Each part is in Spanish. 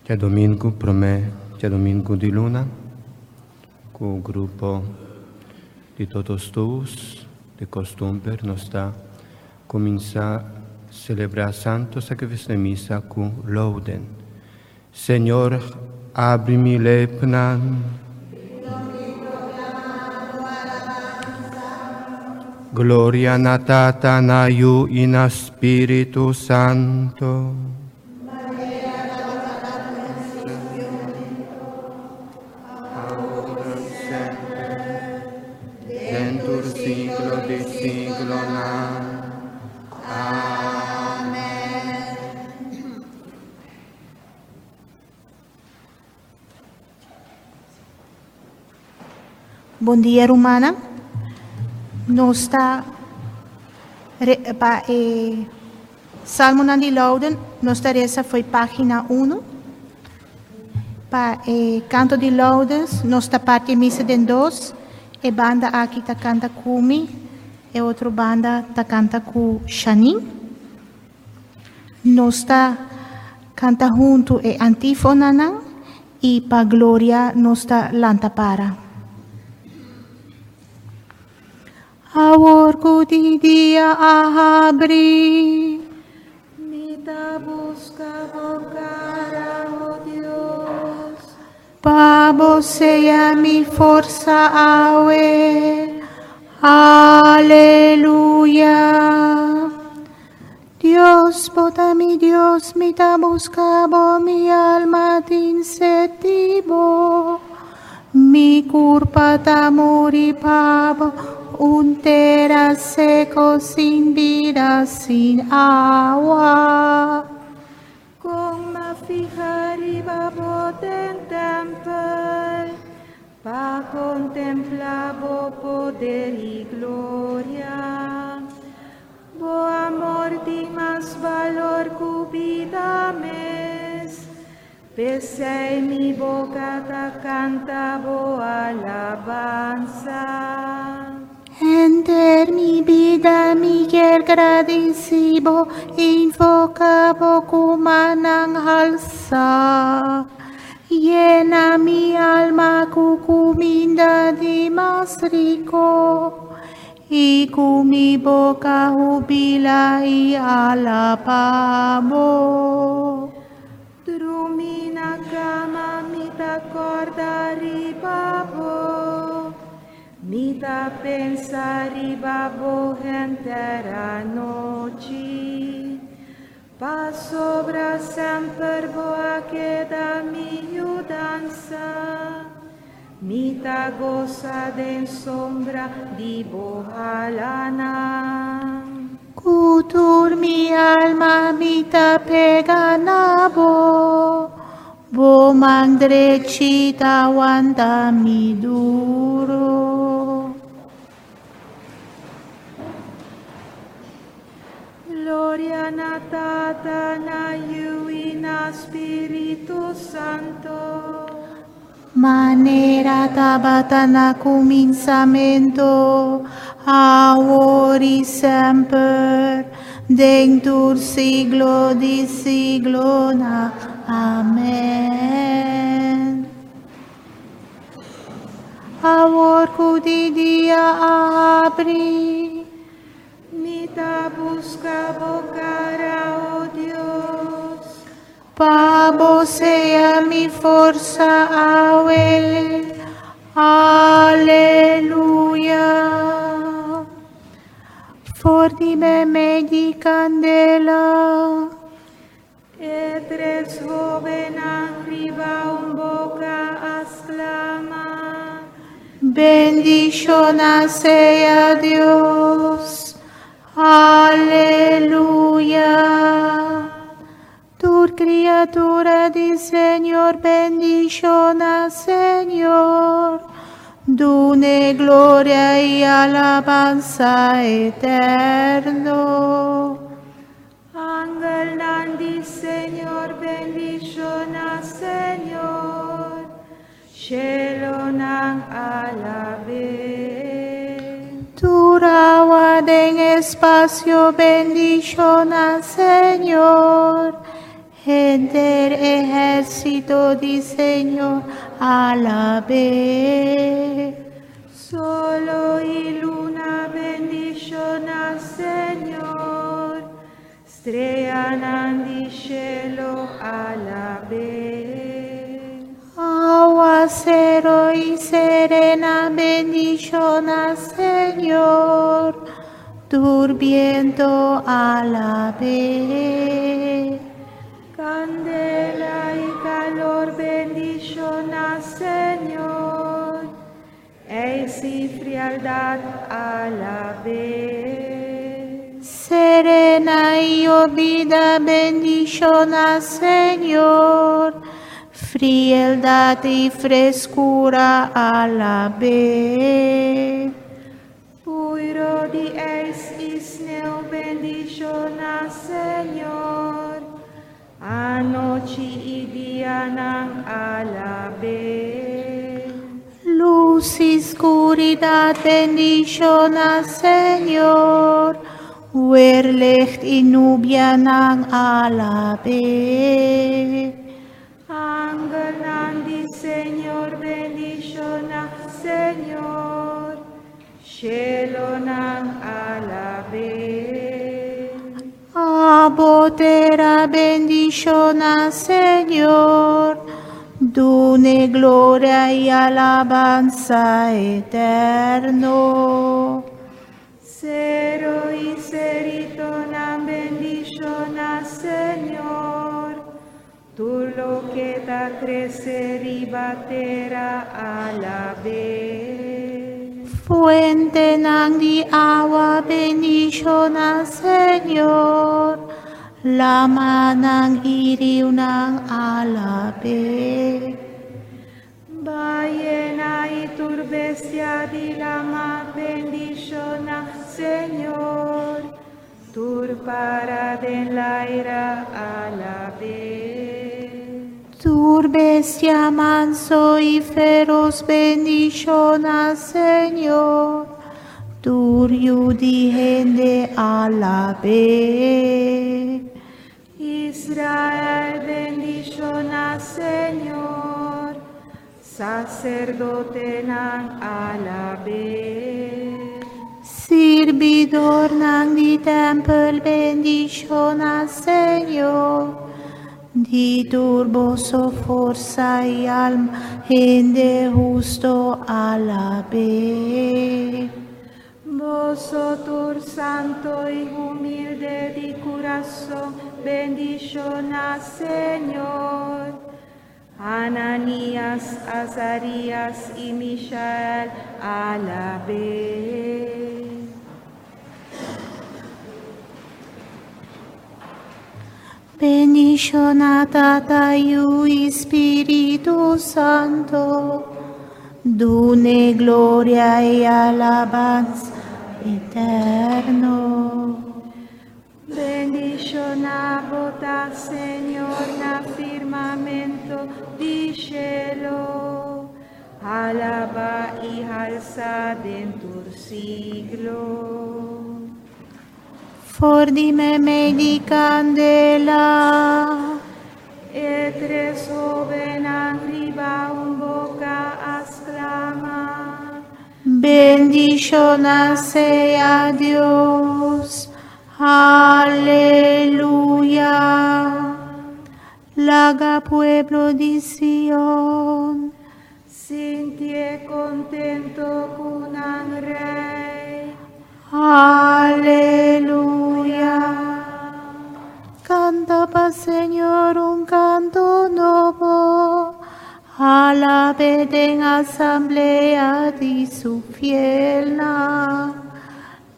Que domingo para mim, que domingo de luna, com o grupo de todos os de costume, nós está começar a celebrar Santo Sacrifício de Missa com Louden. Senhor, abre-me lepna. Gloria natata na Iu e na Spiritu Santo. Dentur siglo de siglo na. Amém. Bom dia, Romana. Nós está Salmo de Louden, nossa reza foi página 1. Para canto de Laudes, nossa parte missa de 2. E banda aqui tá canta Kumi, e outra banda tá canta com Shanin. Nós tá canta junto e antífona não, e para glória nós tá lanta para. Aorco di dia abri, mita busca cara, oh Dios. Pa você a mi força aue, aleluya. Dios, bota mi Dios, mita buscabo mi alma tinsetibo, mi culpa tamuri pabo, un terra seco sin vida, sin agua. Con ma fija arriba en temple, pa contemplar bo poder y gloria. Bo amor di más valor cubida mes, pese mi boca ta canta bo alabanza. Enter mi vida, mi agradecido, invocabo kumanang halsa. Llena mi alma cucuminda di más rico, y con mi boca jubila y alababo. Drumina cama mita corda ribabo, mita pensar ribabo entera noche. Pa sobra sempre boa queda mi dança, mita goza de sombra di bohalana. Kutur mi alma mita pega nabo, bo mandrecita wanda mi duro. Gloria natata na Iu e na Spiritu Santo. Manera tabata na cominciamento, ora sempre, dentur siglo di siglo na. Amen. Aorco di dia abri, mita busca cara, oh Dios. pa você a mi força aue, aleluia. Forti me di candela, e tres joven arriba un boca exclama, bendición sea Dios, aleluya. Tu criatura di Señor, bendición Señor, dune gloria y alabanza eterno. ángel nandi Señor, bendición Señor, cielo nan alabe. Tu en espacio, bendición Señor, del ejército del Señor, alabe. Solo y luna bendición al Señor, estrella di cielo alabe. Aguacero y serena bendición al Señor, turbiento alabe. Candela y calor bendición al Señor, y frialdad alabe. Serena y olvida bendición al Señor, frialdad y frescura alabe. Puro di eis isneu bendición al Señor, anoche y día nang alabe. Luz y oscuridad bendición al Señor, Licht y nubia nang alabe. Ángel di Señor bendición al Señor, cielo nang alabe. Abotera bendición al Señor, dune gloria y alabanza eterno. Cero y cerito nang bendición al Señor, tú lo que da crecer y batera alabe. Fuente nang di agua bendición al Señor, lama nang iriw nang alabe. Ballena y turbestia di lama bendición al Señor, turpara del aire alabe. Turbestia manso y feroz bendición al Señor, turio di gente alabe. Israel bendición al Señor, sacerdote nang alabe. Servidor nang di tempel bendición al Señor, di turboso fuerza y alma, gente justo alabe. Vosotros santo y humilde de corazón, bendición al Señor. Ananías, Azarías y Misael alabe. Bendición a Tata y Espíritu Santo, dune gloria y alabanza eterno. Bendición a vota, Señor, na firmamento di cielo, alaba y alza dentur siglo. Fordime me di candela, Etres oven arriba un boca exclama. bendición sea Dios, aleluya. Laga pueblo de Sion, Sintie contento con un rey. aleluya. Canta pa Señor un canto nuevo, alabe en asamblea de su fielna.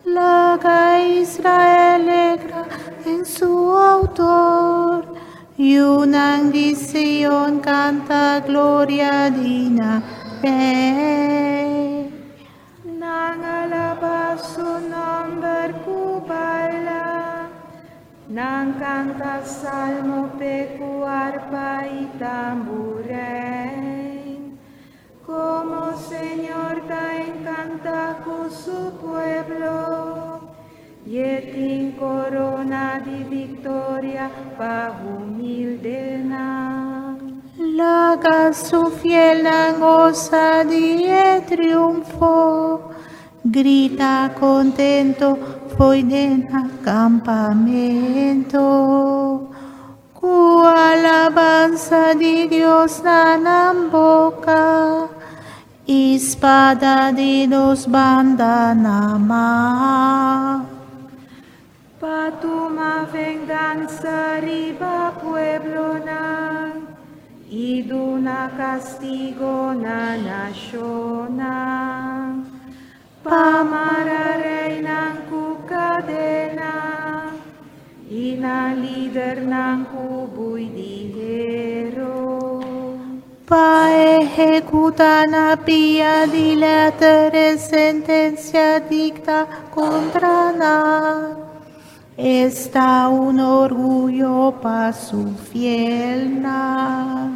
Laga Israel alegra en su autor, y una Sion canta gloria digna. Nang alaba su nombre cubala, nang canta salmo pecu arpa y tamborín. Como Señor ta encanta con su pueblo, y en corona de victoria gloria pa humilde na. Laga su fiel goza di triunfo, grita contento foi den acampamento. Cu alabanza di Dios na boca, espada de dos banda na mão. Pa tuma venganza riba pueblo na, y duna castigo na naciona. Pa mara reina ku cadena, y na líder na ku buidihero. Pa ejecutar na pia dilatere sentencia dicta contra na. Está un orgullo pa su fiel na.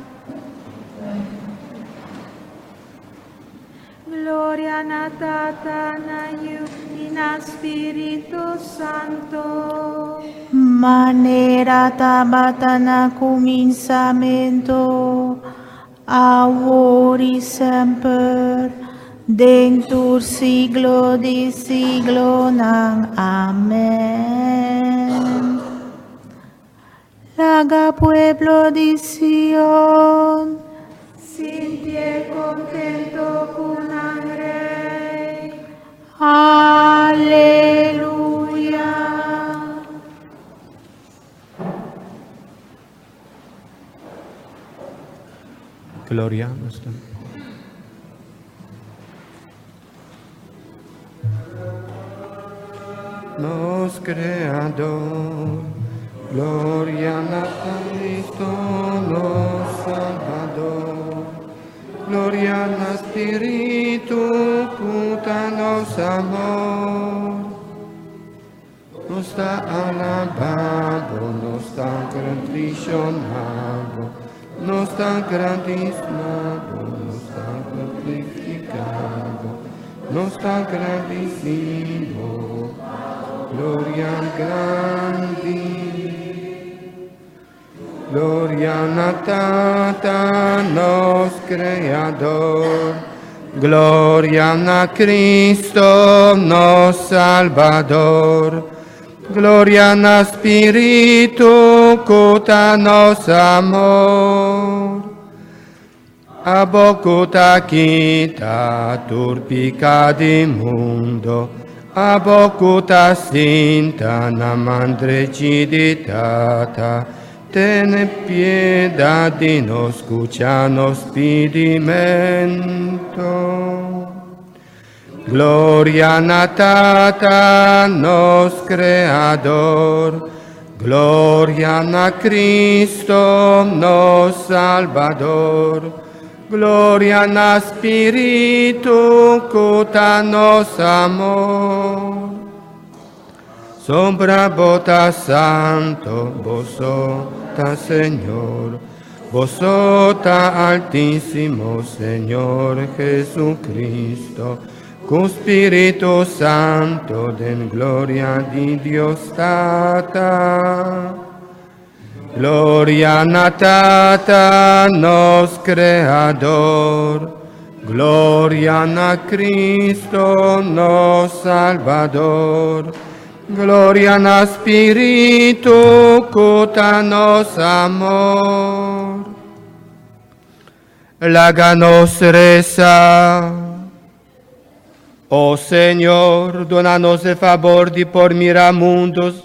Gloria na Tata, na Hijo y na Espíritu Santo. Manera tabata na cominciamento, ahora y sempre, dentur siglo di siglo nang. Amen. Laga pueblo di Sion, Sintie contento con el Rey. Aleluya. Gloria nuestra. Nos Creador, gloria a Cristo, nos Salvador, gloria al Espíritu, puta nos amor, nos está alabado, nos está gratificado, nos está gratificado, nos está glorificado, nos está agradecido. Gloria al grande, gloria a Tata, nos Creador, gloria a Cristo, nos Salvador, gloria a Espíritu, cuta nos amor, abocuta quita turpica di mundo, abocuta sinta namandreciditata, tene piedad di nos, escuchanos pedimento. Gloria a Tata, nos Creador, gloria a Cristo, nos Salvador, gloria a Espíritu, cuta nos amor. Sombra bota santo, vosota Señor, vosota altísimo Señor Jesucristo, con Espíritu Santo, den gloria di Dios Tata. Gloria a Tata, nos Creador, gloria a Cristo, nos Salvador, gloria a Espíritu, cuta nos amor. Láganos reza. Oh Señor, donanos el favor de por miramundos,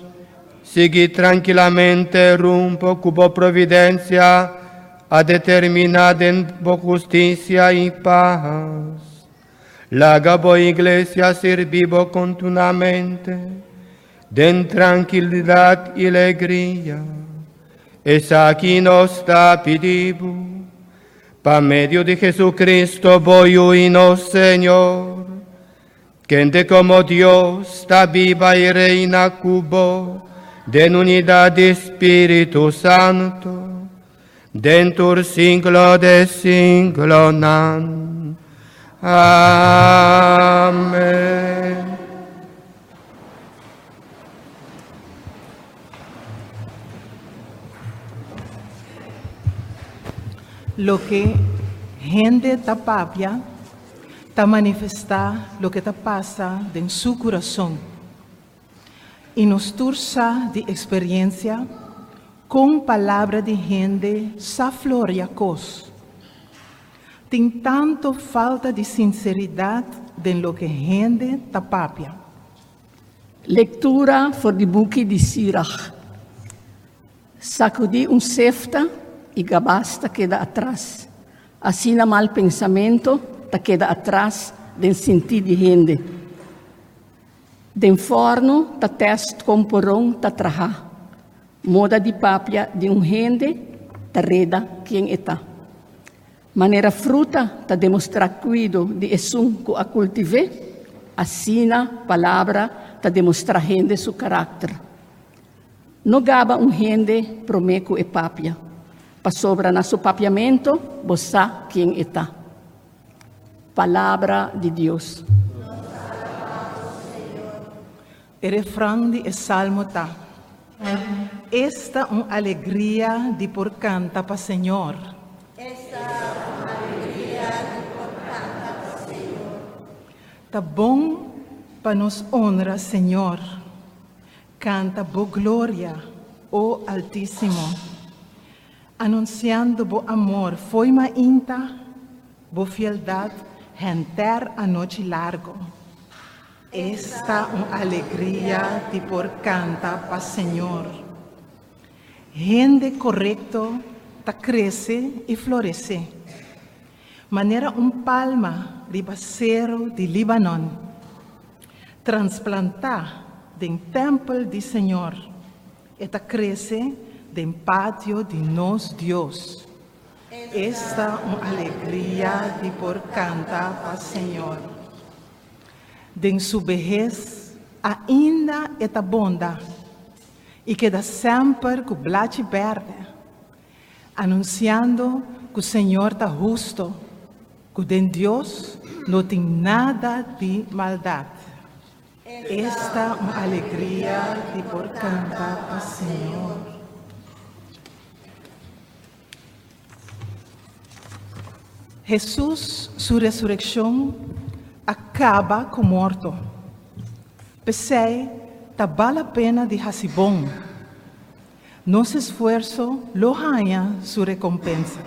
seguir tranquilamente rumbo cubo providencia a determinada en justicia y paz. Laga bo iglesia servivo continuamente, den tranquilidad y alegría. Es aquí nos está pedido, pa medio de Jesucristo voy y no Señor, que como Dios está viva y reina cubo, den unidad de Espíritu Santo, dentur siglo de siglo nan. Amén. lo que gente ta papia, ta manifestar lo que ta pasa en su corazón. Y nos tursa de experiencia con palabra de gente sa floria cos. Tem tanto falta de sinceridade en lo que gente ta papia. Lectura voor de boeken de Sirach. Sacudí sefta e gabasta queda atrás. Assim na mal pensamento ta queda atrás den sentir de gente. Den forno ta test com porão ta traha. Moda de papia de gente ta reda quem está. Maneira fruta ta demonstrar cuido de esum que a cultive. Assina palavra ta demonstrar gente su caráter. No gaba gente promeco e papia. Pa sobra na su papiamento, bosa quem está. Palavra de Deus. O refrão de Salmo tá. Esta alegria de por canta pa Senhor. Esta alegria de por canta pa Senhor. Tá bom pa nos honra, Senhor. Canta bo glória, ó Altíssimo. Anunciando bo amor, foi inta, bo fieldade, renter a noite largo. Esta alegria de por canta pa Senhor. Gente correcto ta cresce e floresce. Maneira palma ribacero de Líbano. Transplantar den templo de Senhor. Eta cresce den patio de nos Deus. Esta alegria de por canta pa Senhor. Den su vejez ainda eta bonda e queda sempre com blache verde, anunciando que o Senhor está justo, que den Deus não tem nada de maldade. Esta alegria de por canta pa Senhor. Jesus, sua ressurreição, acaba com morto. Pensei, tá vale a pena de hasibom. Nosso esforço lo ganha sua recompensa.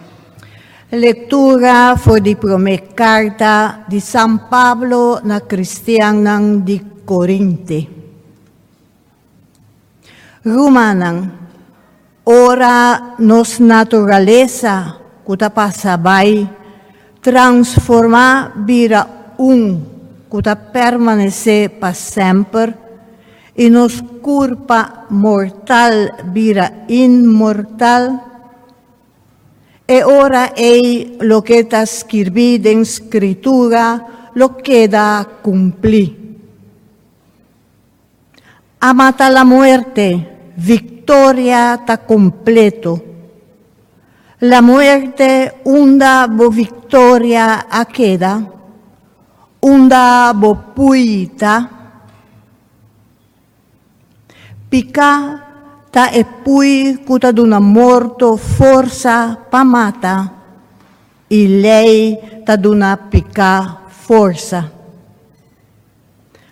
Lectura for de primeira carta de São Pablo na Cristianang de Corinte. Rumanang, ora nos naturaleza kuta pasabay, transforma vira kuta permanece para sempre, e nos curpa mortal vira inmortal, e ora lo que está escrito en escritura lo queda cumplir. Amata la muerte, victoria está completo. La muerte unda bo victoria a queda, unda bo puita, pica ta e pui cuta d'una morto forza pamata, e lei ta d'una pica forza.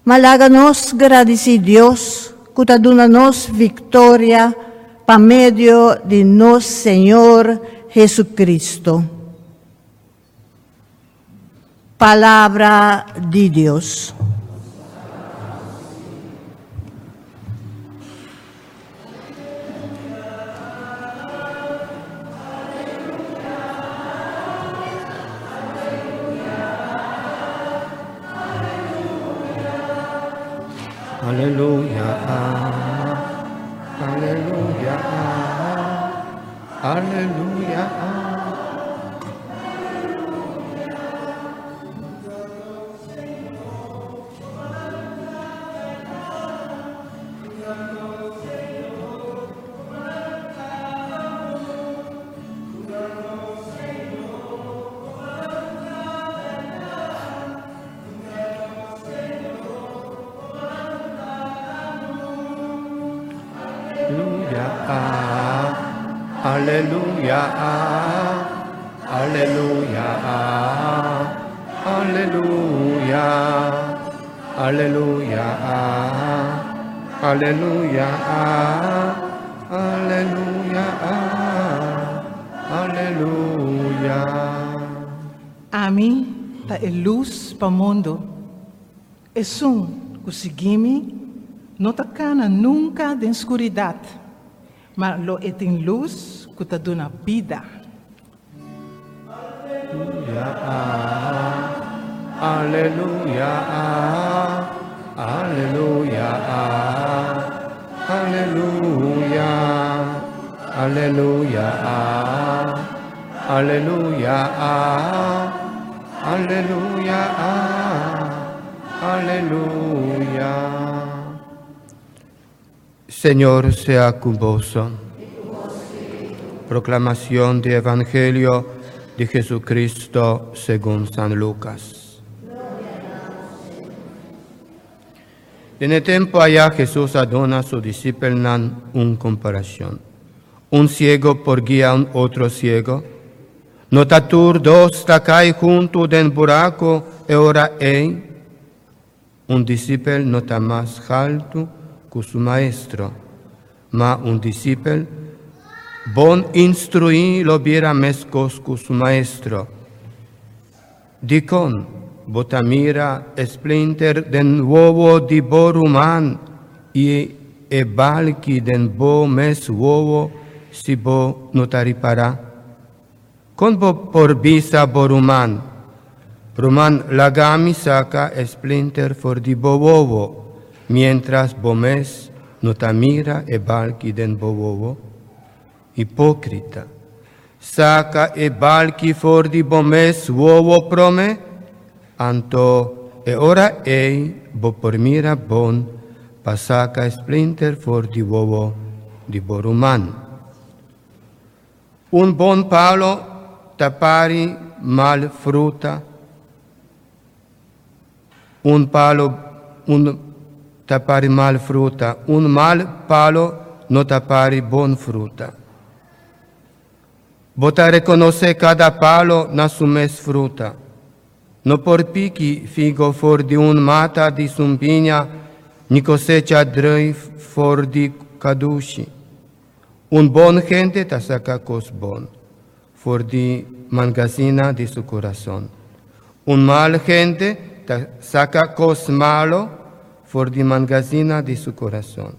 Malaga nos gradeci Dios, cuta d'una nos victoria pa medio de nos Señor Jesucristo. Palabra de Dios. Aleluya, aleluya, aleluya. Aleluya, Aleluya, aleluya, aleluya, aleluya, aleluya, aleluya. Ami ta e luz pa mundo. Conseguimos não tacana nunca de escuridão, mas lo é em luz que te dá vida. Aleluya, aleluya, aleluya, aleluya, aleluya, aleluya, aleluya. Señor sea con vos. Proclamación del Evangelio de Jesucristo según San Lucas. En el tiempo allá Jesús adona a sus discípulos una comparación. Un ciego por guía a un otro ciego. Notatur dos tacai junto den buraco e ora ei. Un discípulo nota más alto que su maestro, ma un discípulo bon instruí lo viera mescos que su maestro. Dicon, botamira splinter den uovo di boruman e balki den bo mes uovo si bo notaripara. Con bo por bisa boruman, Roman lagami saca splinter for di bo uovo, mientras bo mes notamira e balki den bo uovo. Ipocrita, saca e balki for di bomes uovo prome, anto e ora ei bo por mira bon, pasaca splinter for di uovo di boruman. Un bon palo tapari mal fruta, un tapari mal fruta, un mal palo no tapari bon fruta. Bota reconoce cada palo na su mes fruta. No por piqui figo for di un mata di sumpigna, ni cosecha drăi for di caduci. Un bon gente ta saca cos bon, for di mangazina di su corazón. Un mal gente ta saca cos malo, for di mangazina di su corazón.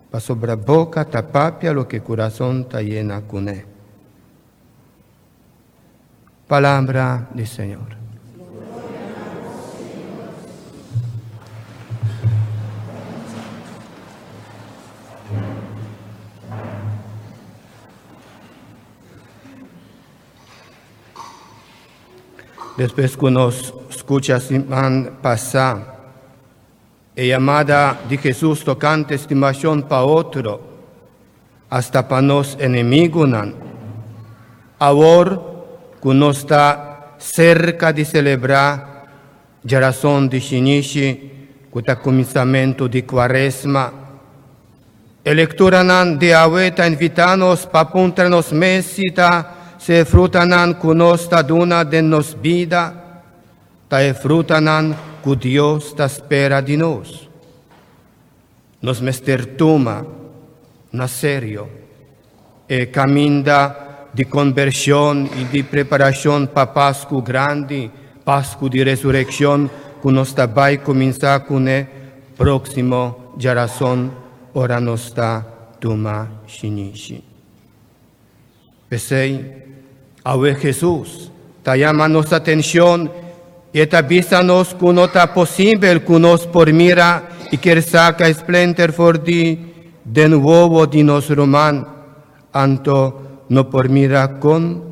Pa sobra boca ta papia lo que corazón ta llena cune. Palabra del Señor. Después que nos escucha semana pasada, la llamada de Jesús tocante estimación para otro, hasta para nos enemigos, ahora que nos está cerca de celebrar la razón de Shinishi, que está comenzamiento de Cuaresma. La lectura de Aveta invitanos para apuntarnos mesita, se frutan que nos está duna de nos vida, ta frutan que Dios ta espera de nos. Nos mestertuma, na serio, e caminda de conversión y de preparación para Pascu grande, Pascu de resurrección, que nos está va a comenzar con el próximo razón, ora nos está toma shinishi. Pesei, ahora Jesús, ta llama nuestra atención y ta avísanos que no está posible que nos por mira y que saca splinter for de nuevo de nos roman, anto no por mira con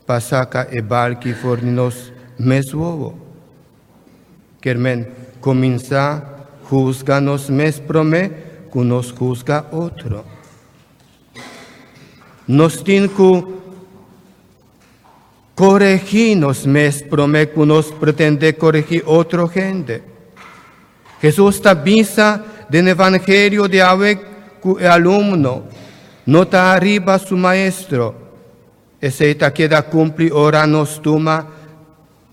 pasaca e balki for de nos mes uovo. Kermen comienza juzga nos mes prome, que nos juzga otro. Nos tinku corregir nos mes prome, que nos pretende corregir otro gente. Jesús te avisa del Evangelio de ave que el alumno no está arriba su maestro, essa queda cumpli ora nos tuma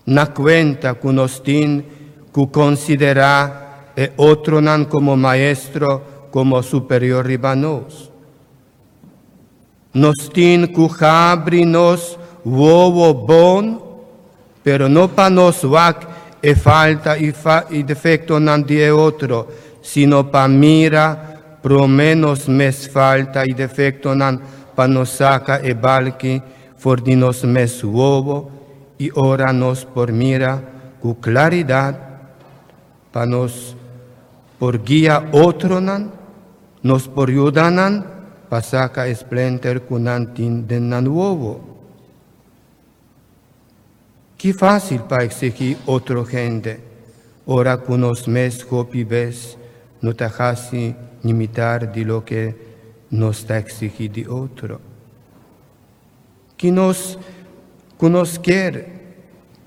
na cuenta cu nos tin cu considera e otronan como maestro, como superior riba nos. Nos tin cu habri nos uovo bon, pero no pa nos wak e falta y defecto nan die otro, sino pa mira pro menos mes falta y defecto nan pa nos saca e balki for di nos mes uovo y ora nos por mira cu claridad pa nos por guía otro nan, nos por yudanan pa saca esplenter cu nan tin den nan uovo. Qué fácil pa exigir otro gente, ora cu nos mes hopi ves, no tajasi imitar de lo que nos está exigido de otro. Que nos quer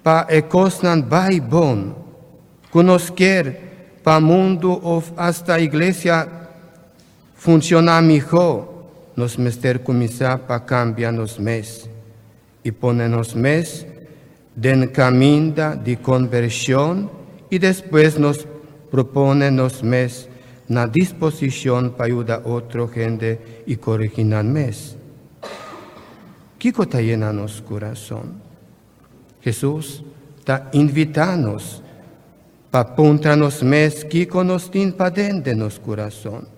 pa ecosnan bai bon, que nos quer pa mundo of hasta iglesia funciona mejor, nos mester comisa pa cambia nos mes y pone nos mes den caminda de conversión y después nos propone nos mes na disposición para ayudar a otra gente y corregir al mes. ¿Qué cosa llena nos corazón? Jesús está invitándonos para apuntar nos mes que nos tiene para dentro de nos corazón.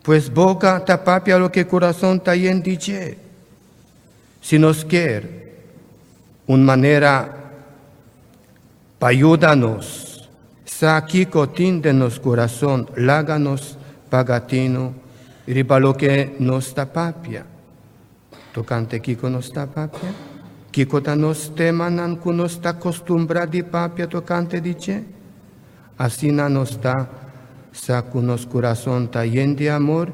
Pues boca está papia lo que corazón está lleno de. Si nos quiere una manera para ayudarnos, sa kiko tinde nos corazón, láganos pagatino, riba lo que nos tapapia. Tocante kiko nos tapapia, kiko ta nos temanan ku nos ta costumbra di papia tocante dice, así na nos ta sa ku nos corazón ta lleno de amor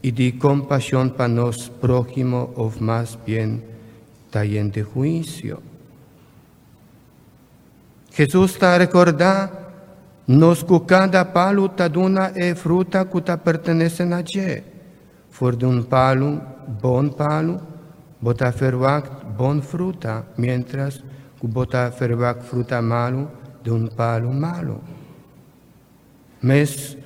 y de compasión para nos prójimo o más bien está lleno de juicio. Jesús está recordando nos que cada palo ta duna e fruta que ta pertenece a je. For de un palo, bota fervac bon fruta, mientras que bota fervac fruta malo de un palo malo. Mes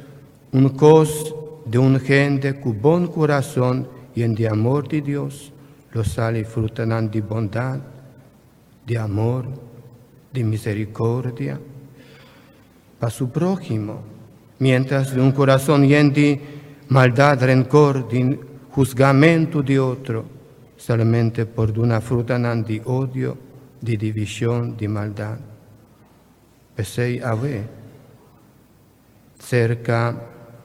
un cos de un gente con bon corazón y en de amor de Dios, los sale frutan de bondad, de amor, de misericordia para su prójimo, mientras de un corazón lleno de maldad, rencor, de juzgamento de otro, solamente por una fruta de odio, de división, de maldad. Pensé a ver, cerca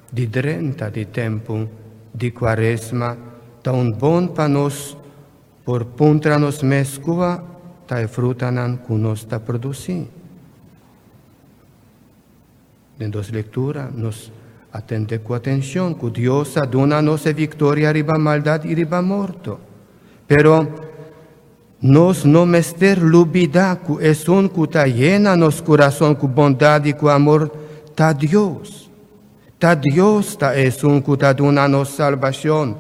de 30 de tiempo de cuaresma, ta un bon pa nos por puntra nos mescua, ta frutanan cu nos ta produci. En dos lecturas nos atende con atención, que Dios aduna nos victoria riba maldad y riba morto. Pero nos no mester lubida, que es un que ta llena nos corazón con bondad y con amor, ta Dios. Ta Dios ta es un que ta aduna nos salvación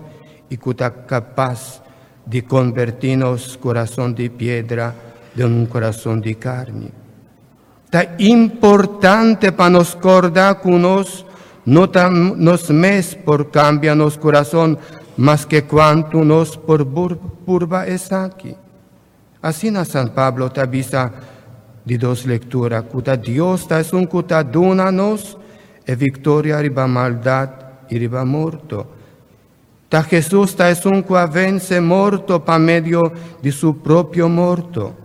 y que ta capaz de convertirnos corazón de piedra de un corazón de carne. Ta importante para nos acordar que nos mes por cambia nos corazón más que cuanto nos por purba es aquí. Así na San Pablo te avisa de dos lecturas, que Dios ta es un que ta dona nos e victoria riba maldad y riba morto. Ta Jesús ta es un que vence morto pa medio de su propio morto.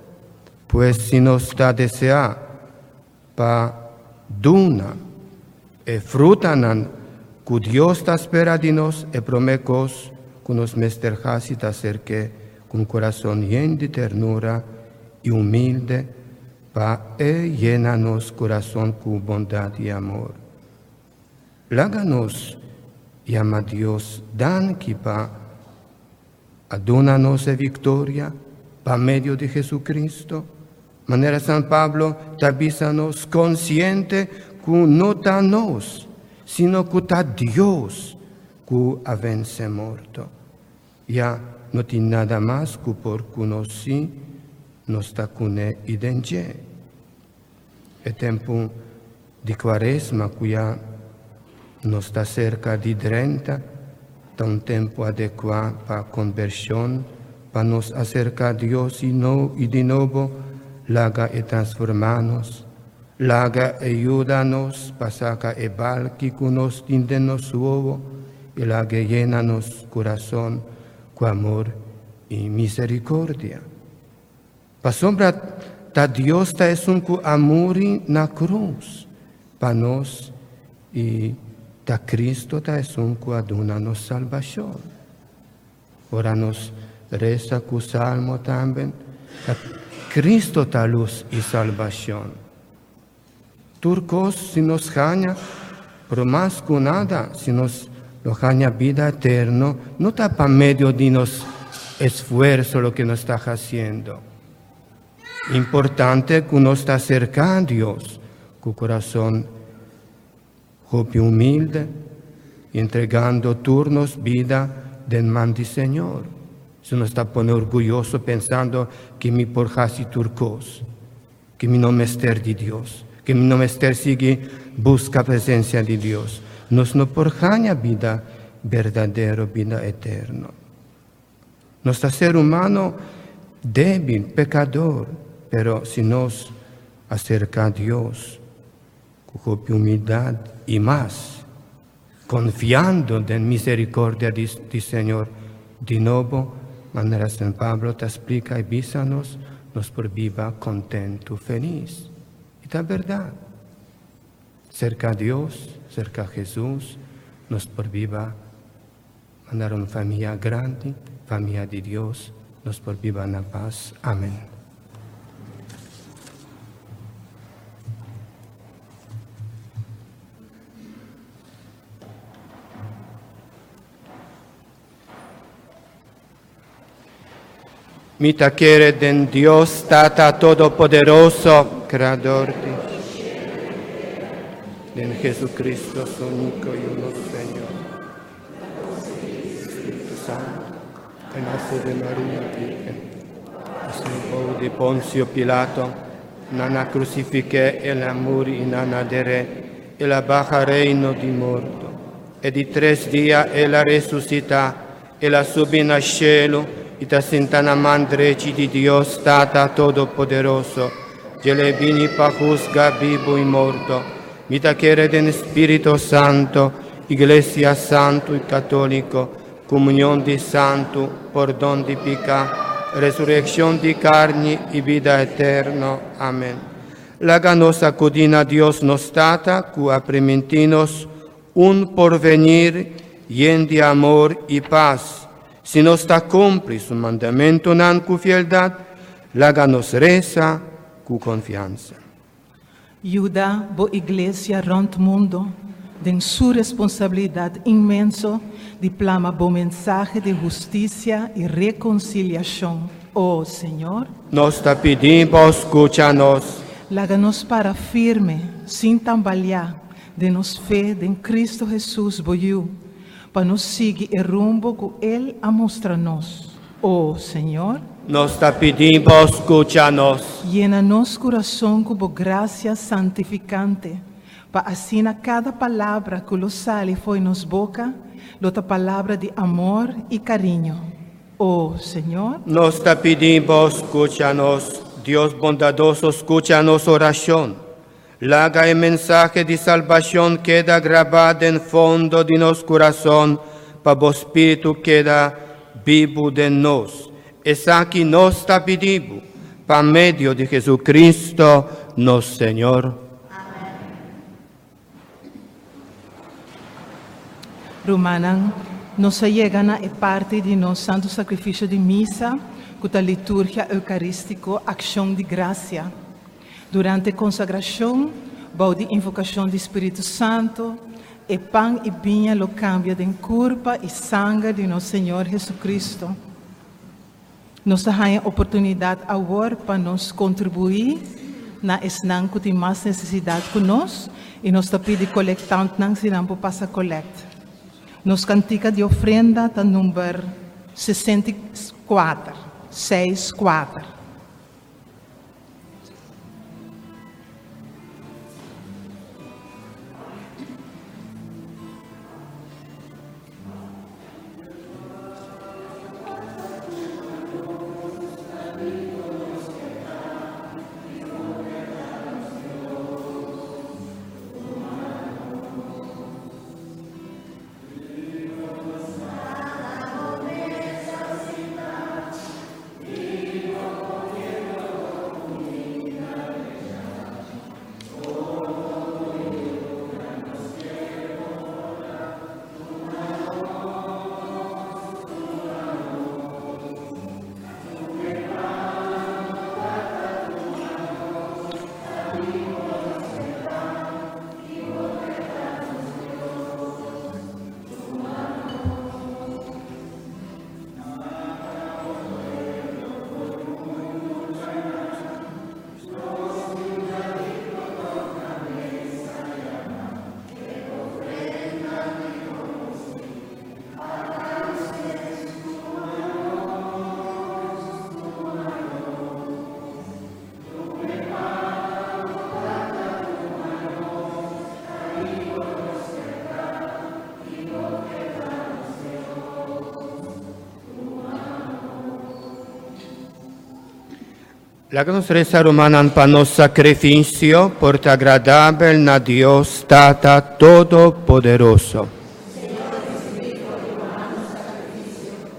Pues si nos ta desea pa duna e frutanan que Dios ta espera de nos e promecos que nos mesterjasi ta cerque con corazón lleno de ternura y humilde pa llenanos corazón con bondad y amor. Láganos llama Dios dan que pa adónanos de victoria pa medio de Jesucristo. Manera San Pablo te avísanos consciente que no ta nos, sino que ta Dios que avence morto. Ya não tem nada mais que por conhecer nos está com identidade. É tempo de quaresma que já nos está cerca de 30, é um tempo adequado para a conversão, para nos acercar a Deus e de novo, laga e transformar-nos. Laga ajuda-nos para sacar o bal que nos tinde nosso ovo e laga llena-nos coração com amor e misericórdia. Para sombra da Deus está um com amor na cruz para nós e da Cristo está um com a dona-nos salvação. Ora nos resta com o salmo também, Cristo está luz e salvação. Turcos, se nos ganha, por mais que nada, se nos ganha vida eterna, não está para meio de nos esforço o que nos está fazendo. Importante que nos está cercando a Deus, com o coração humilde, entregando turnos vida de mão do Senhor. Se nos está pondo orgulhoso pensando que me porjase turcos, que me não me ester de Deus. Que não ester sigue busca a presença de Deus. Nos não porjanha vida verdadeira, vida eterna. Nosso ser humano débil, pecador, pero se nos acerca a Deus com humildade e mais, confiando na misericórdia do Senhor, de novo, maneira São Pablo te explica e visa-nos, nos por viva contento, feliz. E é verdade. Cerca a Deus, cerca a Jesus, nos por viva mandar uma família grande, família de Deus, nos por viva na paz. Amém. Mita quiere den Dios Tata Todopoderoso, Creador de Jesucristo, su único y uno Señor. Espíritu Santo, que nace de María Virgen, es de Poncio Pilato, nana crucifique el amor y nana dere, e la baja reino di morto, e di 3 días e la resucita, e la subì al cielo, e ta sentana mandreci di Dio stata todopoderoso, che le vini pa juzga vivo e morto, mi ta chiede den Spirito Santo, Iglesia Santo e Cattolico, comunione di Santo, perdón di pecca, resurrección di carni e vida eterna. Amen. Laga nostra codina Dios nos stata, cu aprementinos un porvenir, yen di amor e paz. Si nos está cumpli su mandamento nan cu fieldad, laga-nos reza cu confianza. Ayuda bo iglesia rond mundo, den su responsabilidad inmenso, diploma bo mensaje de justicia y reconciliación. Oh Señor, Nos te pedimos, escúchanos. láganos para firme, sin tambalear, de nos fe de Cristo Jesús boyu, para nos seguir el rumbo que Él ha mostrado-nos. Oh Señor, Nos te pedimos, escúchanos. llena-nos corazón con gracia santificante, para así na cada palavra que lo sale foi nos boca, lota palavra de amor e carinho. Oh Señor, Nos te pedimos, escúchanos. Dios bondadoso, escúchanos oración. Laga el mensaje de salvación queda grabado en fondo de nuestro corazón, para el Espíritu queda vivo de nos. Es aquí nos te pedimos, para medio de Jesucristo, nuestro Señor. Romanan, nos llegan a parte de nos santo sacrifício de missa, com a liturgia eucarística, acção de graça. Durante a consagração, bau de invocação do Espírito Santo, e pão e vinha lo cambia de corpo e sangue de nosso Senhor Jesucristo. Nós temos a oportunidade agora para nos contribuir na esnan que tem mais necessidade conosco e nós te pedimos colectante não se não passa coleta. Nos cantica de ofrenda tá número 64. 64. Lagnos resa romanan panos sacrificio, porta agradable na Dios Tata Todopoderoso.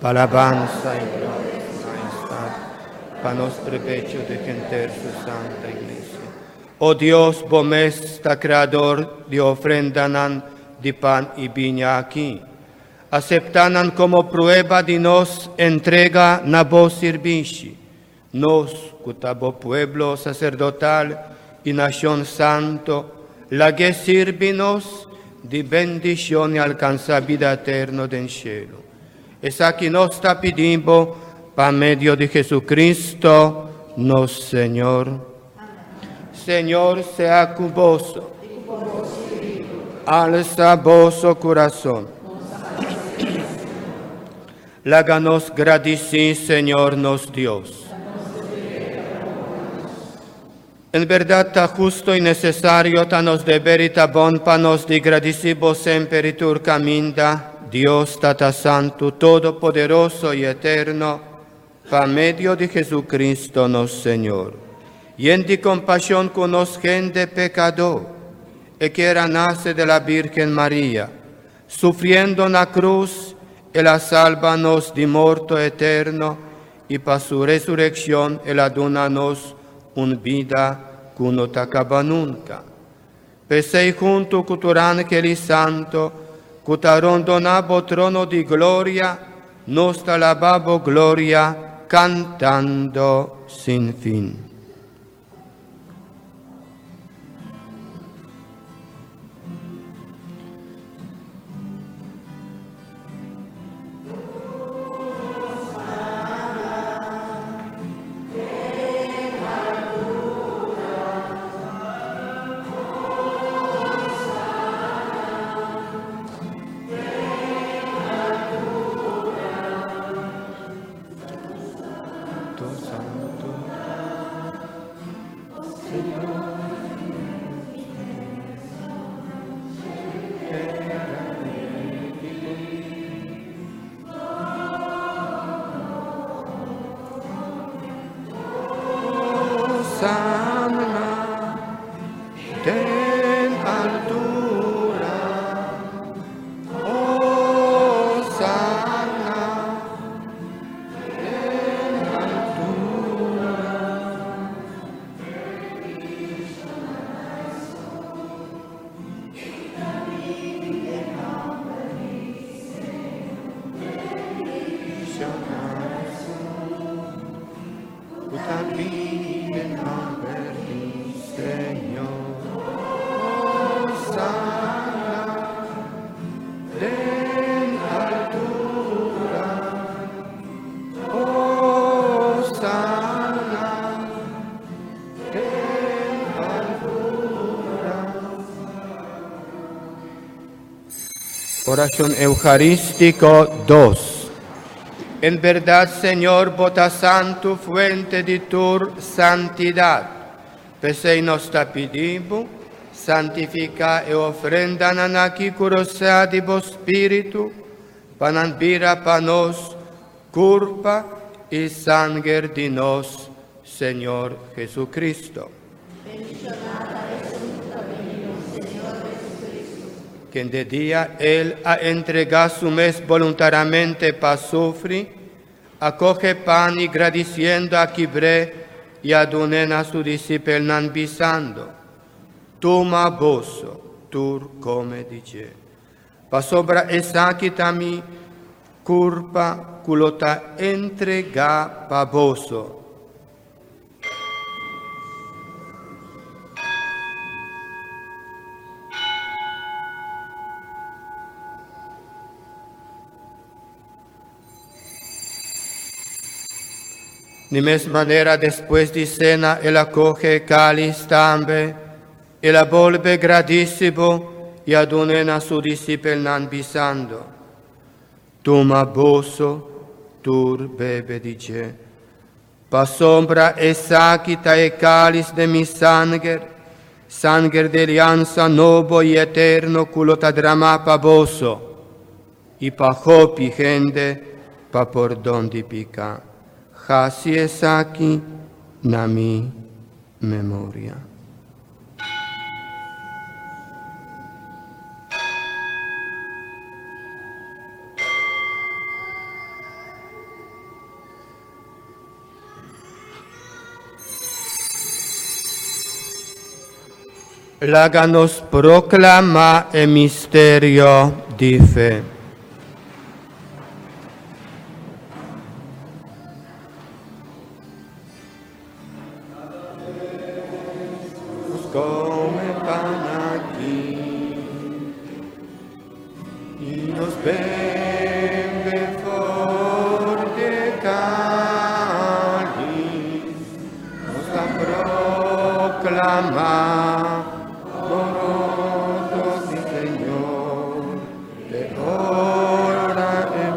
Alabanza y gloria, majestad, panos prepecho de gente su santa iglesia. Oh Dios, bomesta creador de ofrendanan de pan y viña aquí. Aceptanan como prueba de nos entrega na vos servici. Nos, cutabo pueblo sacerdotal y nación santo, la que sirvinos de bendición y alcanza vida eterna del cielo. Es aquí nos está pidiendo, por medio de Jesucristo, nos Señor. Señor, sea con vos. Alza vosso corazón. Láganos gradeci, Señor, nos Dios. En verdad, ta justo y necesario, ta nos deber y ta bon, pa nos digradicibo semper y tur caminda, Dios Tata Santo, Todopoderoso y Eterno, pa medio de Jesucristo, nos Señor. Y en di compasión con nos gente pecador, e que era nace de la Virgen María, sufriendo na cruz, e la salvanos de morto eterno, y pa su resurrección, e la donanos un vida que no te acaba nunca. Pesei junto con tu ángel santo, que te rondonabo trono de gloria, nos te alababo gloria, cantando sin fin. Oración Eucarístico 2. En verdad, Señor, bota santo, fuente de tu santidad. Pesei nostra pedibo, santifica e ofrenda nanaki curosa di bo spiritu, pananbira panos, curpa y sangre de nos, Señor Jesucristo. Que en de día Él ha entregado su mes voluntariamente para sufrir, acoge pan y agradeciendo a Kibre y adonen a su discípulo nan bisando. Toma boso, tur come dice. Pa sobra esa kitami curpa culota entrega pa boso. De misma manera, después de cena, él acoge cáliz también, y la vuelve gradísimo y adonen a su discípulo nan bisando. Toma boso, tur bebe dice. Pa sombra e saquita e cáliz de mi sangre, sangre de alianza nuevo y eterno, culota drama pa boso, y pa hopi gente, pa perdón di pica. Hasi es aquí na mi memoria. Láganos proclama el misterio de fe. Come pan aquí y nos bebe forte cáliz, nos proclama morotos y Señor, de hora en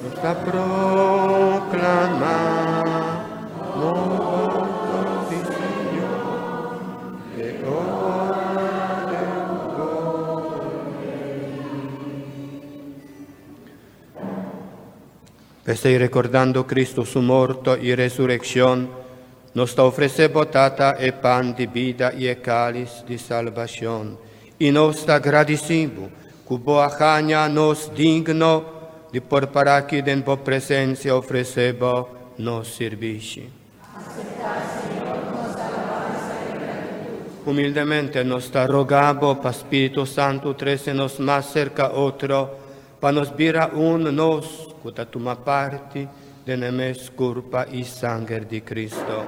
nos proclama. Estoy recordando Cristo su muerto y resurrección, nos ofrece botata e pan de vida y el cáliz de salvación, y nos agradecemos, cubo ajaña nos digno de por para aquí en tu presencia ofrecebo nos servici. Humildemente nos rogamos, para Espíritu Santo, trece nos más cerca otro, para nos vira un nos, cuta tuma parte de nemes culpa y sangre de Cristo.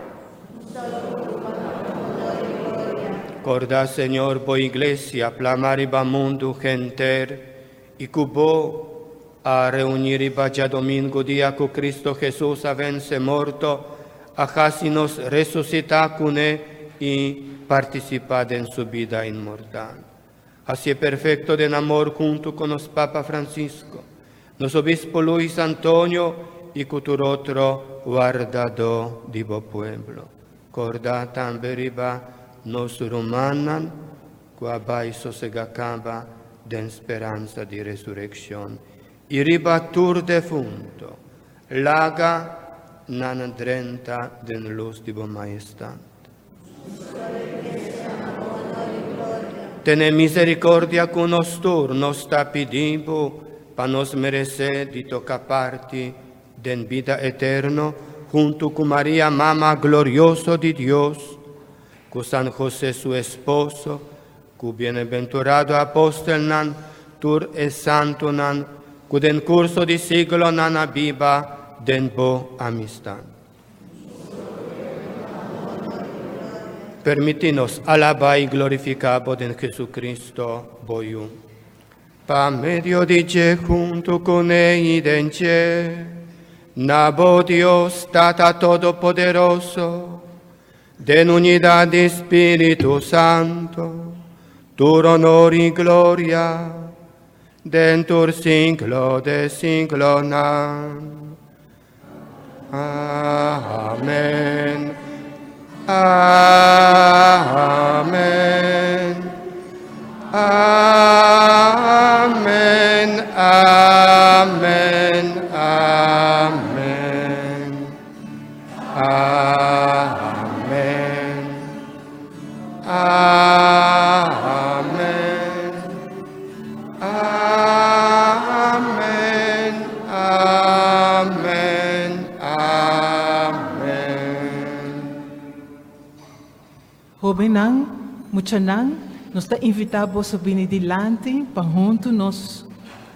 Corda, Señor, bo iglesia, plamariba mundo genter, y cubo a reuniriba ya domingo día con Cristo Jesús a vence morto, ajasi nos resucita cune y participa en su vida inmortal. Así perfecto de amor junto con los Papa Francisco, nos obispo Luis Antonio y cutur otro guardado de bo pueblo. Corda también riba nos romanan, cuabai sosegacaba de esperanza de resurrección. Y riba tur defunto, laga nan drenta den luz de bo majestad. Tene misericordia con nostur, nos tapidibo, pa nos merecer de tocar parte den vida eterno, junto con María, Mama glorioso de Dios, con San José su esposo, con bienaventurado apóstol nan, tur e santo nan, con en curso de siglo nan aviva den bo amistad. Permitinos alabar y glorificar en Jesucristo, boyu. Pa medio dice junto con él denche, nabo Dios Tata Todopoderoso, de unidad de Espíritu Santo, tu honor y gloria, dentur siglo de siglona. Amen. Amen. Amen. Amen. Amen. Amen. Amen. Amen. Amen. Amen. Jovenang, muchanang, nos está invitado a vir delante para juntos nos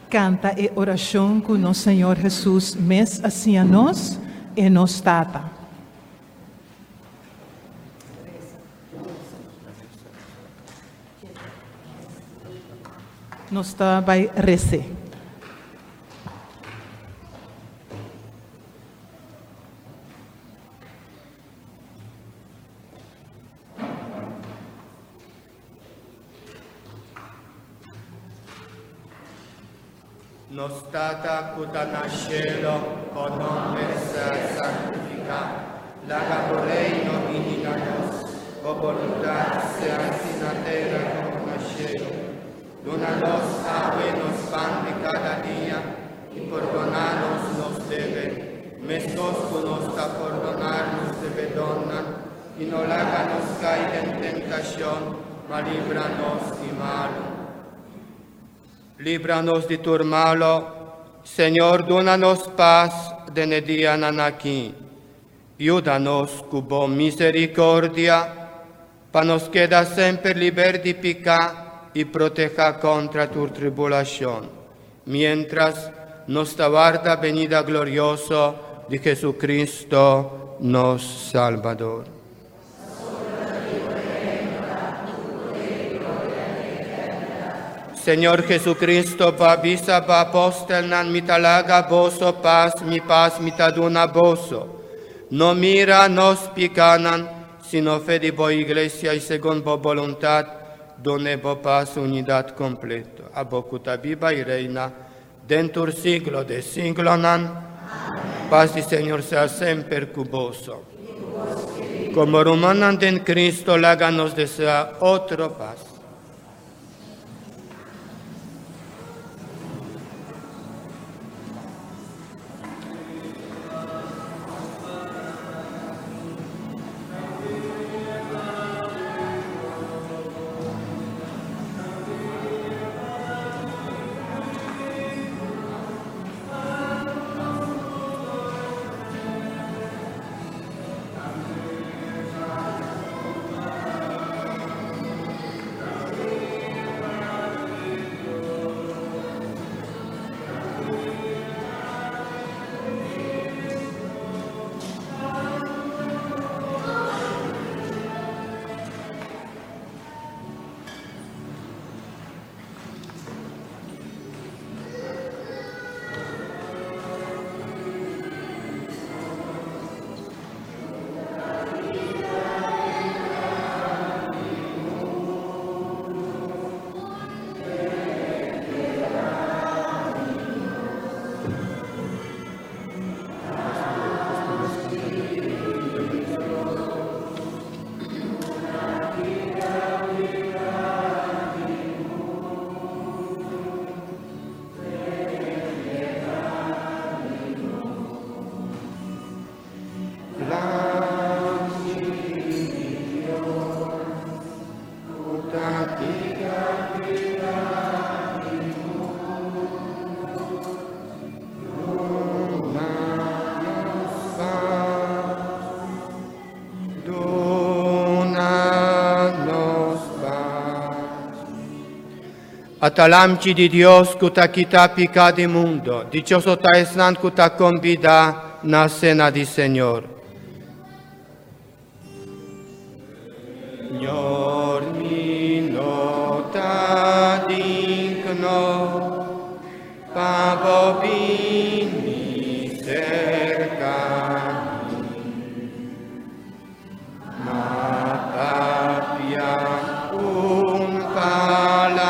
canta e oração com nosso Senhor Jesus, mes assim a nós e nos tata. Nos está vai rezar. Nos tata cuta nascelo, o nome sia santificato, laga reino vini a nos, o voluntad sia in la terra como na cielo. Dona-nos agua nos pan de cada dia, e perdonar-nos nos deve, mesmos que nos está perdonar-nos deve dona, e não laga-nos cair em tentação, mas livra-nos de mal. Líbranos de tu malo, Señor, dónanos paz de día nanaki. Ayúdanos con misericordia, para nos quedar siempre liber de pecado y proteja contra tu tribulación, mientras nos aguarda venida gloriosa de Jesucristo, nos Salvador. Señor Jesucristo, babisa ba apóstol nan mitalaga boso paz mitaduna boso. No mira nos picanan, sino fe de bo iglesia y según bo voluntad, donde bo paz unidad completo. Abocuta viva y reina, dentur siglo de siglo nan, paz di Señor sea sempre cuboso. Como romanan en Cristo, láganos desea otro paz. Atalamci di Dios cuta quita pica de mundo, dichoso ta esnan cuta convida na cena di Señor. Señor mi nota digno, pavo vini cerca, ma papia un palabra,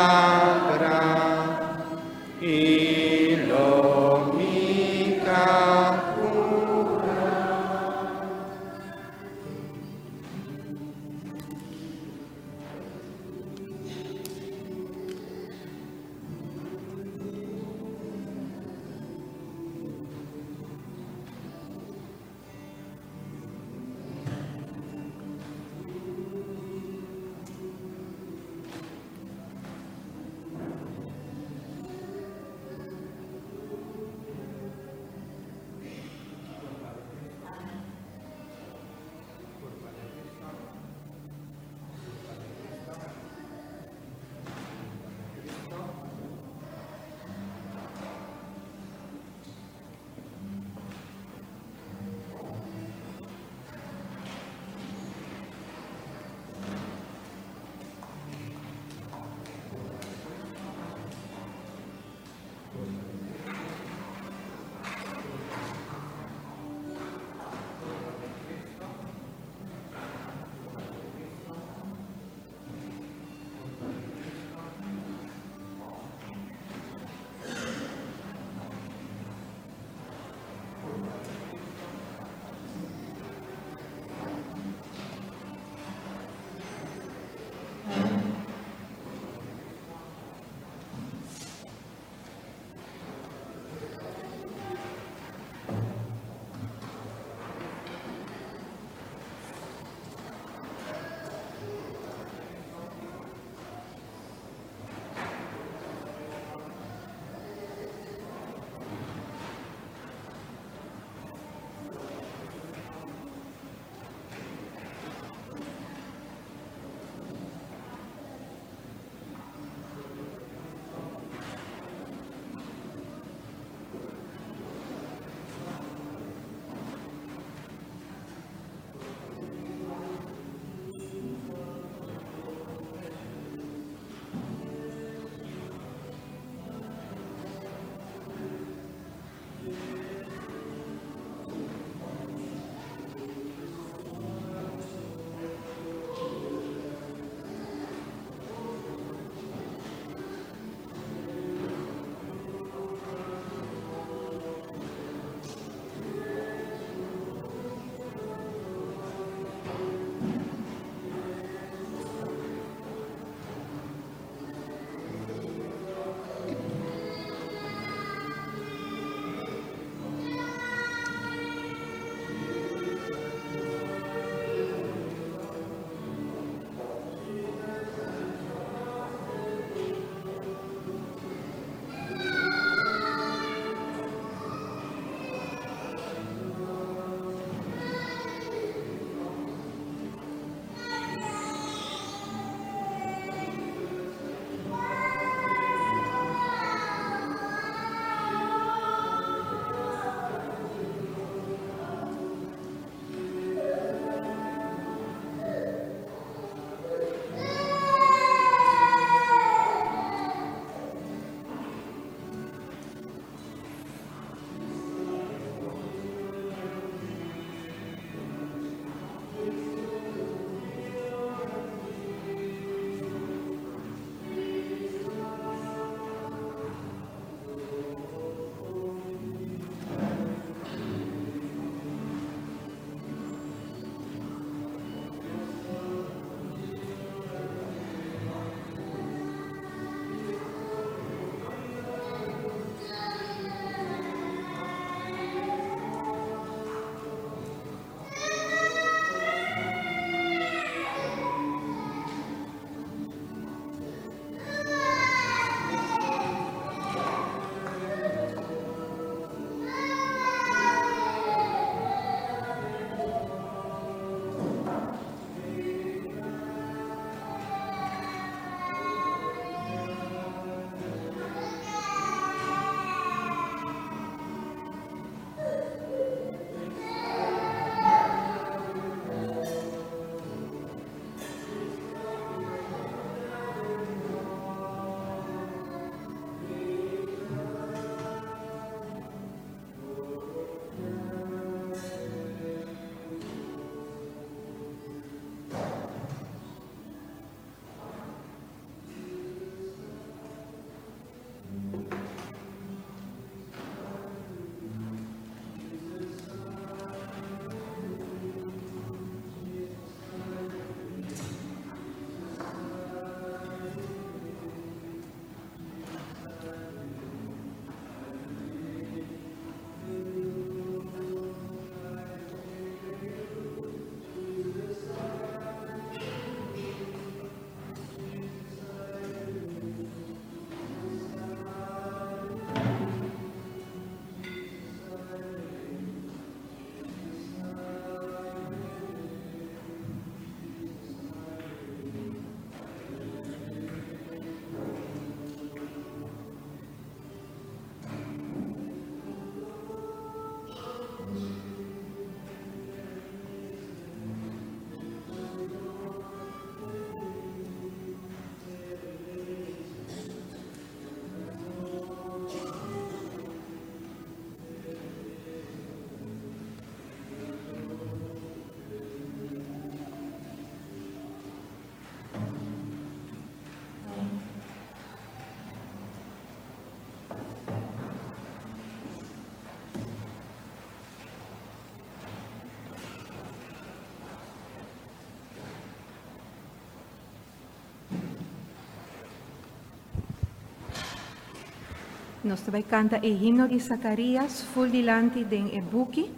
nós vai cantar o hino de Zacarias, full dilante den e buki,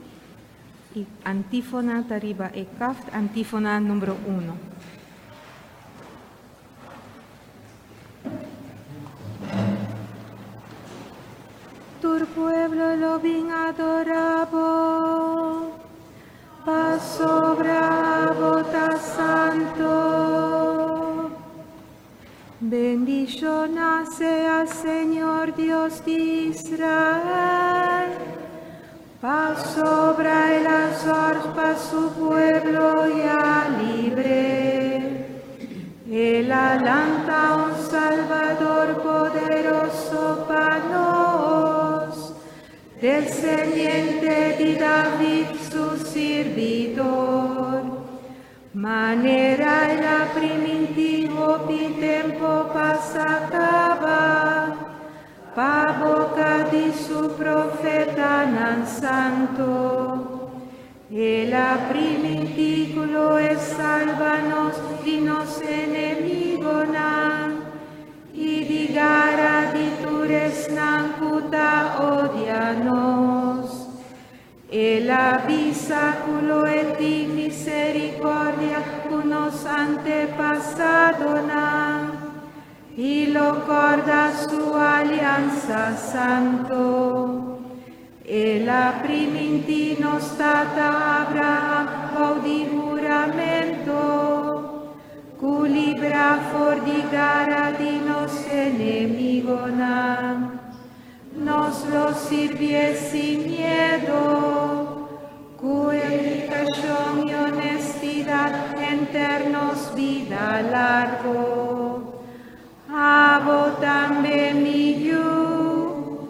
e antífona tariba e kaft, antífona número 1. Tu pueblo lo bien adorado, paz sobra bota santo. Bendición sea Señor Dios de Israel, paz sobra el azor para su pueblo ya libre. Él alanta un Salvador poderoso para nos, descendiente de David su servidor. Manera el primitivo pi tempo pasacaba, pa boca de su profeta nan santo. El primitivo es salvanos de nos enemigos nan, y di gara di tures nan puta odianos. El abisáculo es de misericordia con los antepasados nan, y lo corda su alianza santo. El primitivo stata Abraham di juramento, culibra for di gara di nos enemigos nan. Nos lo sirve sin miedo, cuya dedicación y honestidad enternos vida largo. Abo también mi yu,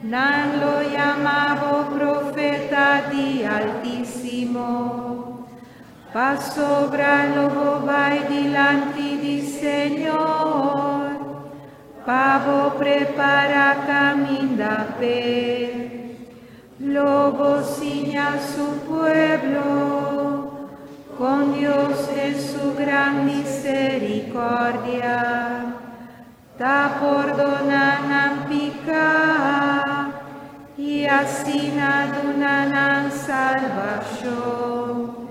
nan lo llamaba profeta di Altísimo, pa sobra lo vai delante di Señor. Pavo prepara camino pe, lobo ciña su pueblo, con Dios en su gran misericordia, ta perdonan pica, y así nadunan salvación.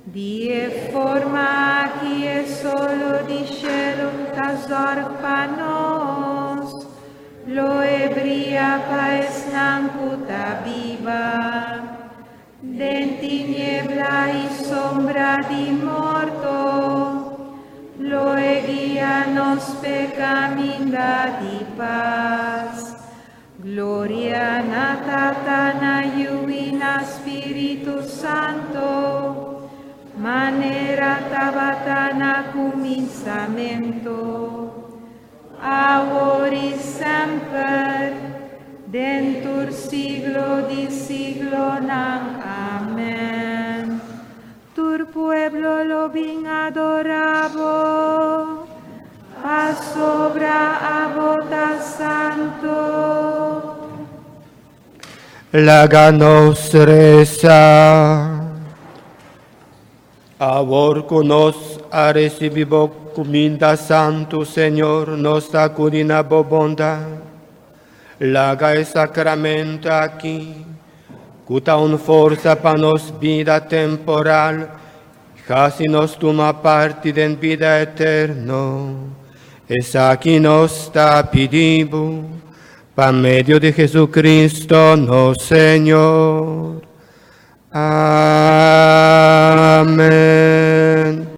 Die forma que es solo di cielo zorpanos, lo ebria paes nancuta viva, den tiniebla y sombra di morto, lo guía nos pe camina di paz. Gloria natatana yuina Espíritu Santo, manera tabatana cominciamento, ahora y sempre, dentur siglo di siglo nan. Amén. Tu pueblo lo bien adorado, paz sobra a bota santo. Láganos rezar. Ahora con nos ha recibido comida santo, Señor, nos acudina bondad. Laga el sacramento aquí, cuta un fuerza para nos vida temporal, casi nos toma parte en vida eterna. Es aquí nos está pidiendo, por medio de Jesucristo, no Señor. Amén.